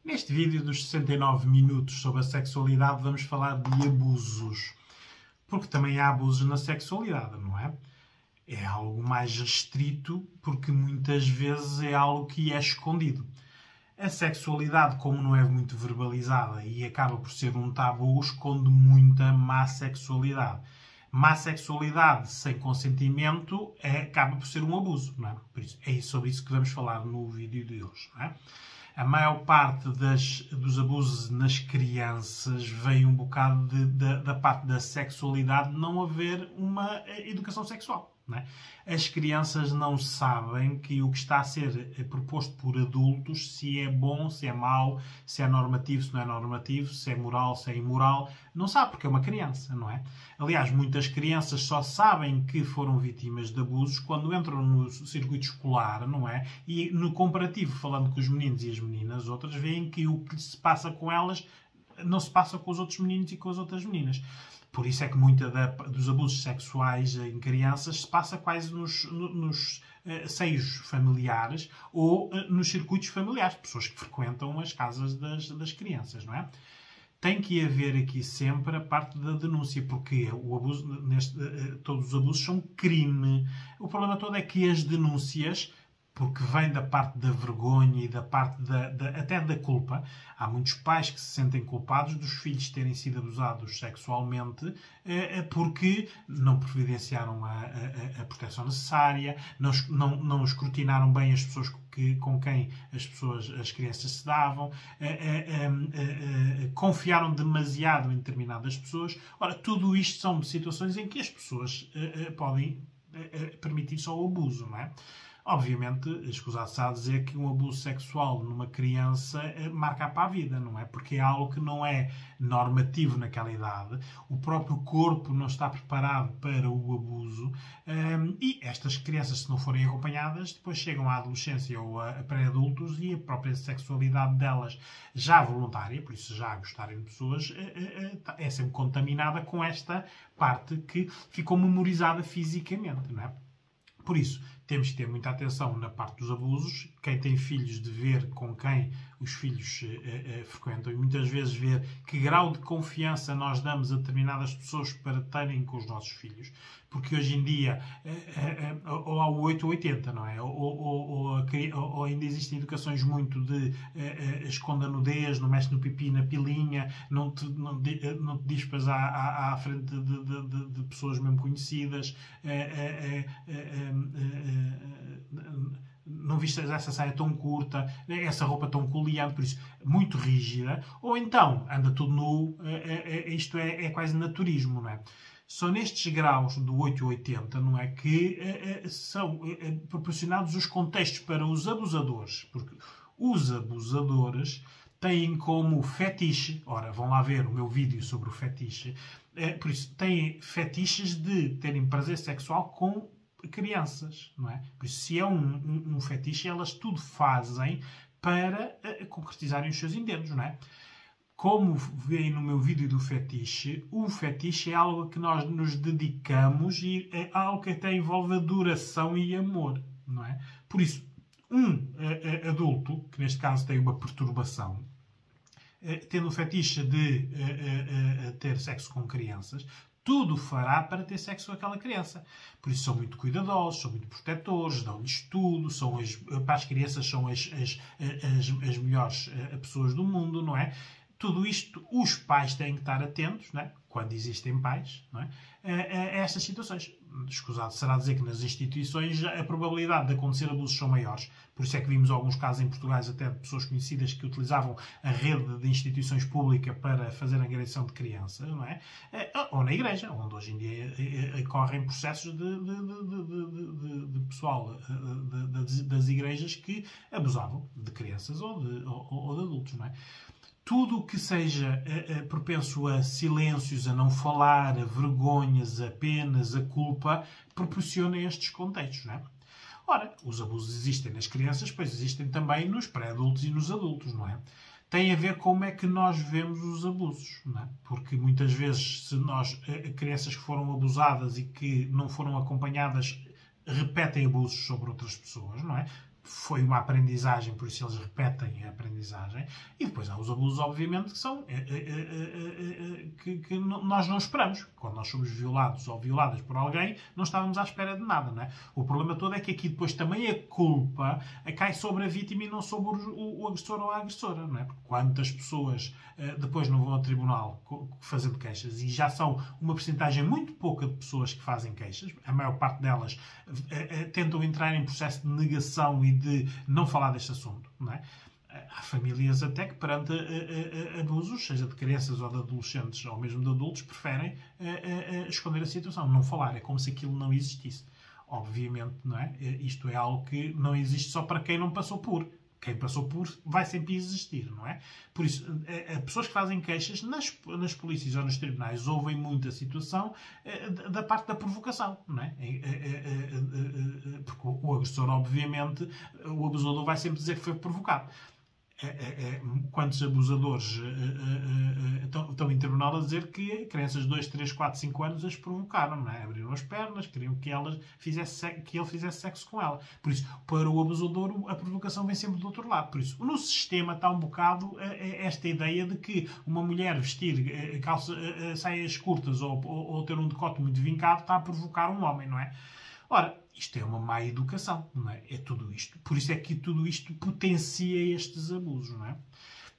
Neste vídeo dos 69 minutos sobre a sexualidade vamos falar de abusos. Porque também há abusos na sexualidade, não é? É algo mais restrito porque muitas vezes é algo que é escondido. A sexualidade, como não é muito verbalizada e acaba por ser um tabu, esconde muita má sexualidade. Má sexualidade sem consentimento acaba por ser um abuso, não é? Por isso, é sobre isso que vamos falar no vídeo de hoje, não é? A maior parte dos abusos nas crianças vem um bocado da parte da sexualidade não haver uma educação sexual. Não é? As crianças não sabem que o que está a ser proposto por adultos, se é bom, se é mau, se é normativo, se não é normativo, se é moral, se é imoral, não sabe porque é uma criança, não é? Aliás, muitas crianças só sabem que foram vítimas de abusos quando entram no circuito escolar, não é? E no comparativo, falando com os meninos e as meninas, outras veem que o que se passa com elas não se passa com os outros meninos e com as outras meninas. Por isso é que muita dos abusos sexuais em crianças se passa quase nos seios familiares ou nos circuitos familiares, pessoas que frequentam as casas das crianças, não é? Tem que haver aqui sempre a parte da denúncia, porque o abuso, todos os abusos são crime. O problema todo é que as denúncias, porque vem da parte da vergonha e da parte até da culpa. Há muitos pais que se sentem culpados dos filhos terem sido abusados sexualmente porque não providenciaram a proteção necessária, não escrutinaram bem as pessoas com quem as crianças se davam, confiaram demasiado em determinadas pessoas. Ora, tudo isto são situações em que as pessoas podem permitir só o abuso, não é? Obviamente, escusado-se a dizer que um abuso sexual numa criança marca para a vida, não é? Porque é algo que não é normativo naquela idade, o próprio corpo não está preparado para o abuso e estas crianças, se não forem acompanhadas, depois chegam à adolescência ou a pré-adultos e a própria sexualidade delas, já voluntária, por isso já a gostarem de pessoas, é sempre contaminada com esta parte que ficou memorizada fisicamente, não é? Por isso, temos que ter muita atenção na parte dos abusos. Quem tem filhos, de ver com quem os filhos frequentam e muitas vezes ver que grau de confiança nós damos a determinadas pessoas para terem com os nossos filhos. Porque hoje em dia, ou há o 8 ou 80, não é? Ou ainda existem educações muito de esconda nudez, não mexe no pipi, na pilinha, não te dispas à frente de pessoas mesmo conhecidas, não vistas essa saia tão curta, essa roupa tão coleante, por isso, muito rígida, ou então, anda tudo nu, isto é quase naturismo, não é? Só nestes graus do 8 a 80, não é, que são proporcionados os contextos para os abusadores, porque os abusadores têm como fetiche, ora, vão lá ver o meu vídeo sobre o fetiche, por isso, têm fetiches de terem prazer sexual com crianças, não é? Por isso, se é um fetiche, elas tudo fazem para concretizarem os seus intentos, não é? Como veem no meu vídeo do fetiche, o fetiche é algo a que nós nos dedicamos e é algo que até envolve adoração e amor, não é? Por isso, um adulto, que neste caso tem uma perturbação, tendo o fetiche de ter sexo com crianças, tudo fará para ter sexo com aquela criança. Por isso são muito cuidadosos, são muito protetores, dão-lhes tudo, para as crianças são as melhores pessoas do mundo, não é? Tudo isto, os pais têm que estar atentos, não é? Quando existem pais, não é? A estas situações. Escusado será dizer que nas instituições a probabilidade de acontecer abusos são maiores. Por isso é que vimos alguns casos em Portugal até de pessoas conhecidas que utilizavam a rede de instituições públicas para fazer a agressão de crianças, não é? Ou na igreja, onde hoje em dia ocorrem processos de pessoal das igrejas que abusavam de crianças ou de adultos, não é? Tudo o que seja propenso a silêncios, a não falar, a vergonhas, a penas, a culpa, proporciona estes contextos, não é? Ora, os abusos existem nas crianças, pois existem também nos pré-adultos e nos adultos, não é? Tem a ver como é que nós vemos os abusos, não é? Porque muitas vezes, se crianças que foram abusadas e que não foram acompanhadas, repetem abusos sobre outras pessoas, não é? foi uma aprendizagem, por isso eles repetem a aprendizagem. E depois há os abusos, obviamente, que são que nós não esperamos. Quando nós somos violados ou violadas por alguém, não estávamos à espera de nada, não é? O problema todo é que aqui depois também a culpa cai sobre a vítima e não sobre o agressor ou a agressora, não é? Porque quantas pessoas depois não vão ao tribunal fazendo queixas, e já são uma porcentagem muito pouca de pessoas que fazem queixas, a maior parte delas tentam entrar em processo de negação e de não falar deste assunto, não é? Há famílias até que perante abusos, seja de crianças ou de adolescentes ou mesmo de adultos, preferem esconder a situação, não falar. É como se aquilo não existisse. Obviamente, não é? Isto é algo que não existe só para quem não passou por. Quem passou por vai sempre existir, não é? Por isso, pessoas que fazem queixas nas polícias ou nos tribunais ouvem muito a situação da parte da provocação, não é? Porque o agressor, obviamente, o abusador vai sempre dizer que foi provocado. Quantos abusadores estão em tribunal a dizer que crianças de 2, 3, 4, 5 anos as provocaram, não é? Abriram as pernas, queriam que ele fizesse sexo com ela. Por isso, para o abusador, a provocação vem sempre do outro lado. Por isso, no sistema está um bocado esta ideia de que uma mulher vestir saias curtas ou ter um decote muito vincado está a provocar um homem, não é? Ora, isto é uma má educação, não é? É tudo isto. Por isso é que tudo isto potencia estes abusos, não é?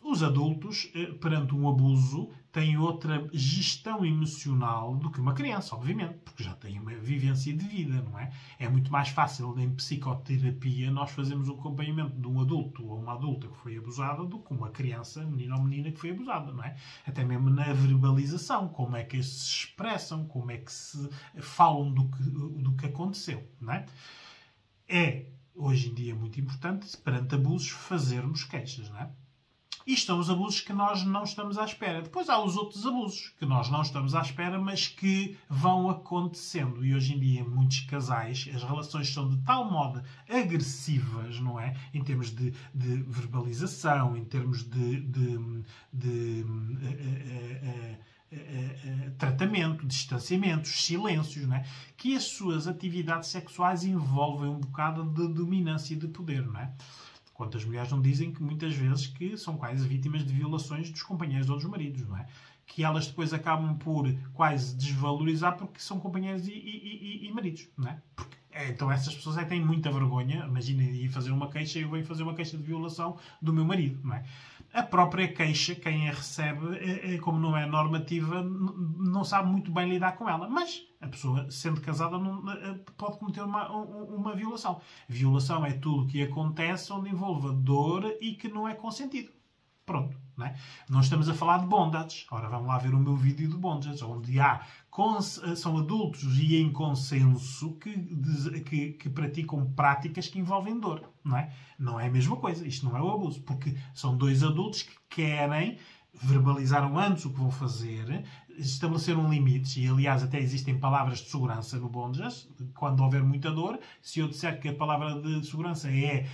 Os adultos, perante um abuso, têm outra gestão emocional do que uma criança, obviamente, porque já têm uma vivência de vida, não é? É muito mais fácil, em psicoterapia, nós fazermos um acompanhamento de um adulto ou uma adulta que foi abusada do que uma criança, menino ou menina, que foi abusada, não é? Até mesmo na verbalização, como é que se expressam, como é que se falam do que aconteceu, não é? É, hoje em dia, muito importante, perante abusos, fazermos queixas, não é? Isto são os abusos que nós não estamos à espera. Depois há os outros abusos que nós não estamos à espera, mas que vão acontecendo. E hoje em dia, em muitos casais, as relações são de tal modo agressivas, não é? Em termos de verbalização, em termos de tratamento, distanciamentos, silêncios, não é? Que as suas atividades sexuais envolvem um bocado de dominância e de poder, não é? Quantas mulheres não dizem que muitas vezes que são quase vítimas de violações dos companheiros ou dos maridos, não é? Que elas depois acabam por quase desvalorizar porque são companheiros e maridos, não é? Porque, então essas pessoas têm muita vergonha. Imagina ir fazer uma queixa e eu venho fazer uma queixa de violação do meu marido, não é? A própria queixa, quem a recebe, como não é normativa, não sabe muito bem lidar com ela. Mas a pessoa, sendo casada, pode cometer uma violação. Violação é tudo o que acontece onde envolva dor e que não é consentido. Pronto, não é? Não estamos a falar de bondage. Ora, vamos lá ver o meu vídeo de bondage, onde são adultos e em consenso que praticam práticas que envolvem dor, não é? Não é a mesma coisa. Isto não é o abuso, porque são dois adultos que querem, verbalizaram antes o que vão fazer, estabeleceram limites, e aliás até existem palavras de segurança no bondage. Quando houver muita dor, se eu disser que a palavra de segurança é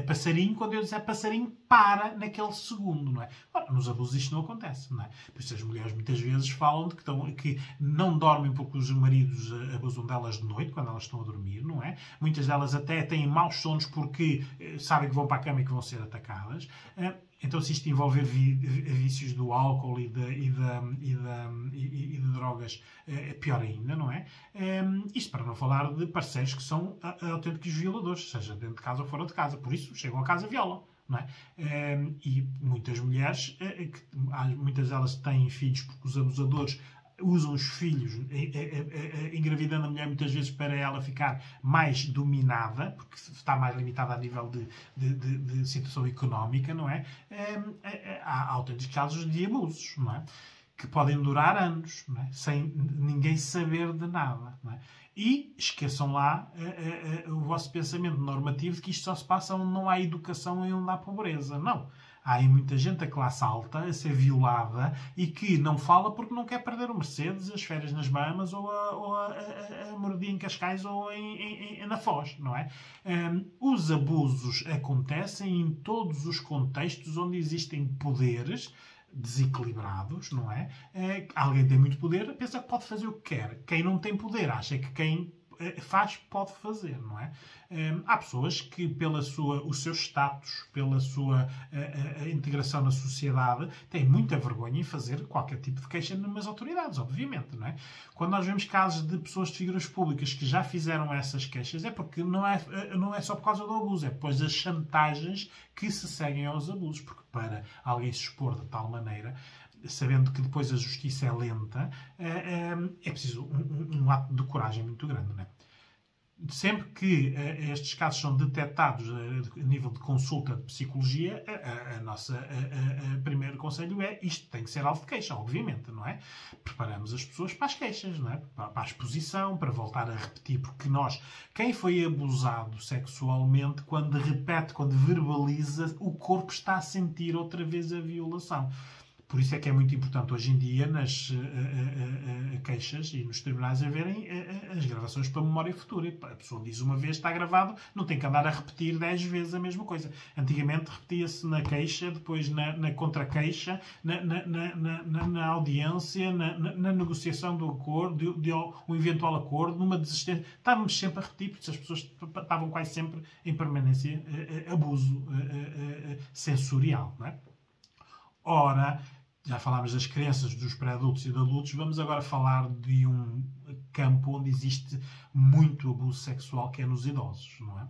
passarinho, quando eu disser passarinho, para naquele segundo, não é? Ora, nos abusos isto não acontece, não é? Por isso as mulheres muitas vezes falam de que não dormem porque os maridos abusam delas de noite, quando elas estão a dormir, não é? Muitas delas até têm maus sonos porque sabem que vão para a cama e que vão ser atacadas. Então, se isto envolver vícios do álcool e de drogas, é pior ainda, não é? Isto para não falar de parceiros que são autênticos violadores, seja dentro de casa ou fora de casa. Por isso, chegam a casa e violam, não é? E muitas mulheres, muitas delas têm filhos porque os abusadores usam os filhos, engravidando a mulher muitas vezes para ela ficar mais dominada, porque está mais limitada a nível de situação económica, não é? Há autênticos casos de abusos, não é? Que podem durar anos, não é? Sem ninguém saber de nada, não é? E esqueçam lá o vosso pensamento normativo de que isto só se passa onde não há educação e onde há pobreza. Não. Há aí muita gente da classe alta a ser violada e que não fala porque não quer perder o Mercedes, as férias nas Bahamas ou a moradia em Cascais ou na Foz, não é? Os abusos acontecem em todos os contextos onde existem poderes desequilibrados, não é? Alguém tem muito poder, pensa que pode fazer o que quer. Quem não tem poder acha que quem pode fazer, não é? Há pessoas que, o seu status, pela sua integração na sociedade, têm muita vergonha em fazer qualquer tipo de queixa nas autoridades, obviamente, não é? Quando nós vemos casos de pessoas de figuras públicas que já fizeram essas queixas, é porque não é só por causa do abuso, é depois das chantagens que se seguem aos abusos, porque para alguém se expor de tal maneira, sabendo que depois a justiça é lenta, é preciso um ato de coragem muito grande, não é? Sempre que estes casos são detectados a nível de consulta de psicologia, a nossa primeiro conselho é isto tem que ser alvo de queixa, obviamente, não é? Preparamos as pessoas para as queixas, não é? Para a exposição, para voltar a repetir, porque quem foi abusado sexualmente, quando repete, quando verbaliza, o corpo está a sentir outra vez a violação. Por isso é que é muito importante hoje em dia nas queixas e nos tribunais haverem as gravações para memória futura. A pessoa diz uma vez, está gravado, não tem que andar a repetir 10 vezes a mesma coisa. Antigamente repetia-se na queixa, depois na contra-queixa, na audiência, na negociação do acordo, de um eventual acordo, numa desistência. Estávamos sempre a repetir, porque as pessoas estavam quase sempre em permanência abuso sensorial, não é? Ora, já falámos das crianças, dos pré-adultos e de adultos, vamos agora falar de um campo onde existe muito abuso sexual, que é nos idosos, não é?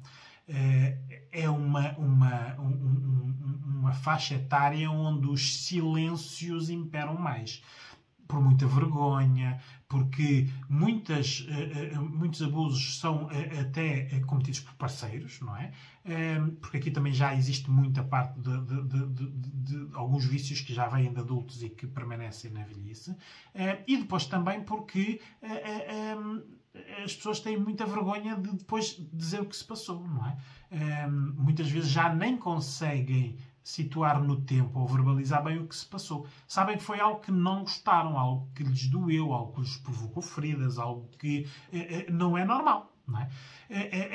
É uma faixa etária onde os silêncios imperam mais. Por muita vergonha, porque muitos abusos são até cometidos por parceiros, não é? Porque aqui também já existe muita parte de alguns vícios que já vêm de adultos e que permanecem na velhice. E depois também porque as pessoas têm muita vergonha de depois dizer o que se passou, não é? Muitas vezes já nem conseguem situar no tempo ou verbalizar bem o que se passou. Sabem que foi algo que não gostaram, algo que lhes doeu, algo que lhes provocou feridas, algo que não é normal. Não é?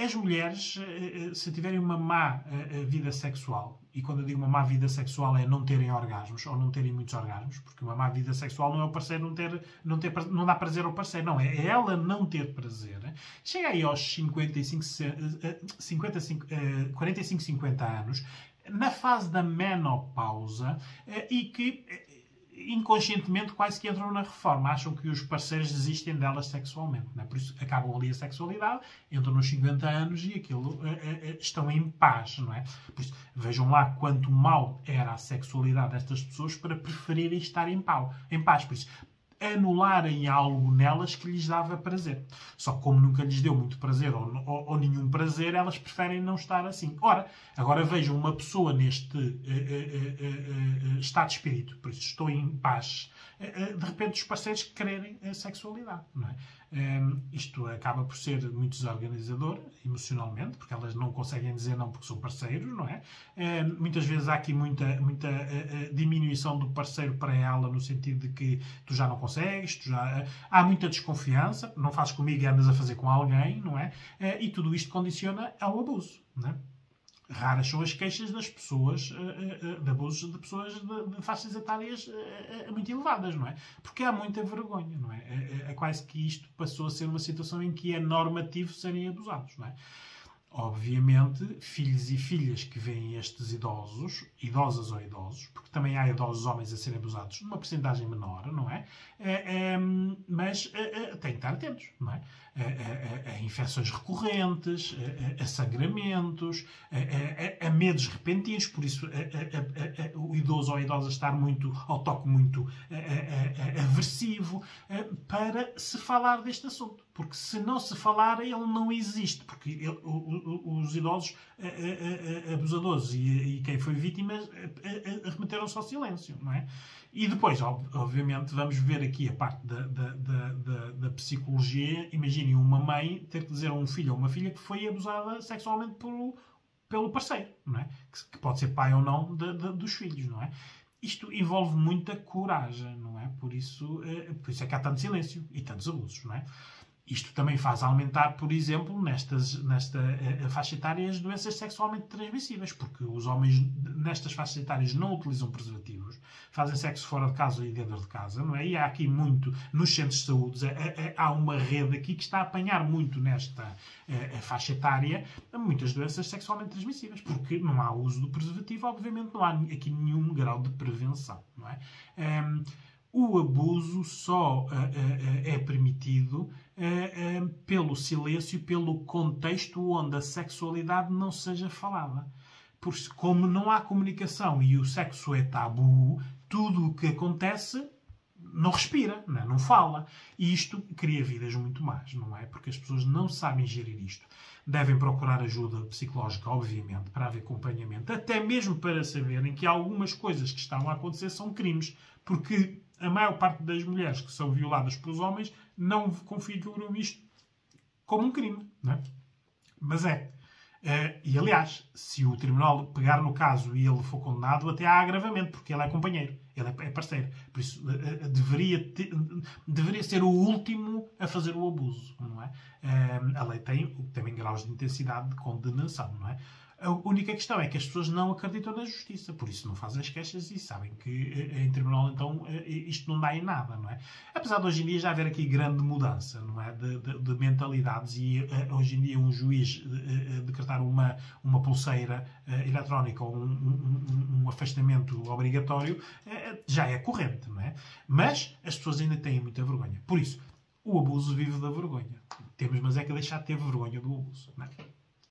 As mulheres, se tiverem uma má vida sexual, e quando eu digo uma má vida sexual é não terem orgasmos ou não terem muitos orgasmos, porque uma má vida sexual não é o parceiro não dá prazer ao parceiro, não, é ela não ter prazer. Chega aí aos 45, 50 anos, na fase da menopausa, e que inconscientemente quase que entram na reforma. Acham que os parceiros desistem delas sexualmente. Não é? Por isso acabam ali a sexualidade, entram nos 50 anos e aquilo estão em paz. Não é? Por isso, vejam lá quanto mal era a sexualidade destas pessoas para preferirem estar em paz. Por isso, anularem algo nelas que lhes dava prazer. Só que como nunca lhes deu muito prazer ou nenhum prazer, elas preferem não estar assim. Ora, agora vejam uma pessoa neste estado de espírito, por isso estou em paz, de repente os parceiros quererem a sexualidade, não é? Isto acaba por ser muito desorganizador emocionalmente, porque elas não conseguem dizer não porque são parceiros, não é? Muitas vezes há aqui muita diminuição do parceiro para ela, no sentido de que tu já não consegues, há muita desconfiança, não fazes comigo e andas a fazer com alguém, não é? E tudo isto condiciona ao abuso, não é? Raras são as queixas das pessoas de abusos de pessoas de faixas etárias muito elevadas, não é? Porque há muita vergonha, não é? É quase que isto passou a ser uma situação em que é normativo serem abusados, não é? Obviamente, filhos e filhas que veem estes idosos, idosas ou idosos, porque também há idosos homens a serem abusados numa porcentagem menor, não é? Mas têm que estar atentos, não é? A infecções recorrentes, a sangramentos, a medos repentinos, por isso o idoso ou a idosa estar ao toque muito aversivo, para se falar deste assunto. Porque se não se falar, ele não existe. Porque os idosos abusadores e quem foi vítima remeteram-se ao silêncio, não é? E depois, obviamente, vamos ver aqui a parte da psicologia. Imaginem uma mãe ter que dizer a um filho ou uma filha que foi abusada sexualmente pelo parceiro, não é? Que pode ser pai ou não dos filhos, não é? Isto envolve muita coragem, não é? Por isso é que há tanto silêncio e tantos abusos, não é? Isto também faz aumentar, por exemplo, nesta faixa etária, as doenças sexualmente transmissíveis, porque os homens nestas faixas etárias não utilizam preservativos, fazem sexo fora de casa e dentro de casa, não é? E há aqui muito, nos centros de saúde, há uma rede aqui que está a apanhar muito nesta faixa etária muitas doenças sexualmente transmissíveis, porque não há uso do preservativo, obviamente não há aqui nenhum grau de prevenção, não é? O abuso só é permitido pelo silêncio, pelo contexto onde a sexualidade não seja falada. Porque como não há comunicação e o sexo é tabu, tudo o que acontece não respira, não fala. E isto cria vidas muito más, não é? Porque as pessoas não sabem gerir isto. Devem procurar ajuda psicológica, obviamente, para haver acompanhamento, até mesmo para saberem que algumas coisas que estão a acontecer são crimes, porque a maior parte das mulheres que são violadas pelos homens não configuram isto como um crime, não é? Mas é. E, aliás, se o tribunal pegar no caso e ele for condenado, até há agravamento, porque ele é companheiro, ele é parceiro. Por isso, deveria ser o último a fazer o abuso, não é? A lei tem também graus de intensidade de condenação, não é? A única questão é que as pessoas não acreditam na justiça, por isso não fazem as queixas e sabem que em tribunal, então, isto não dá em nada, não é? Apesar de hoje em dia já haver aqui grande mudança, não é? De mentalidades e hoje em dia um juiz decretar uma pulseira eletrónica ou um afastamento obrigatório já é corrente, não é? Mas as pessoas ainda têm muita vergonha. Por isso, o abuso vive da vergonha. Temos, mas é que deixar de ter vergonha do abuso, não é?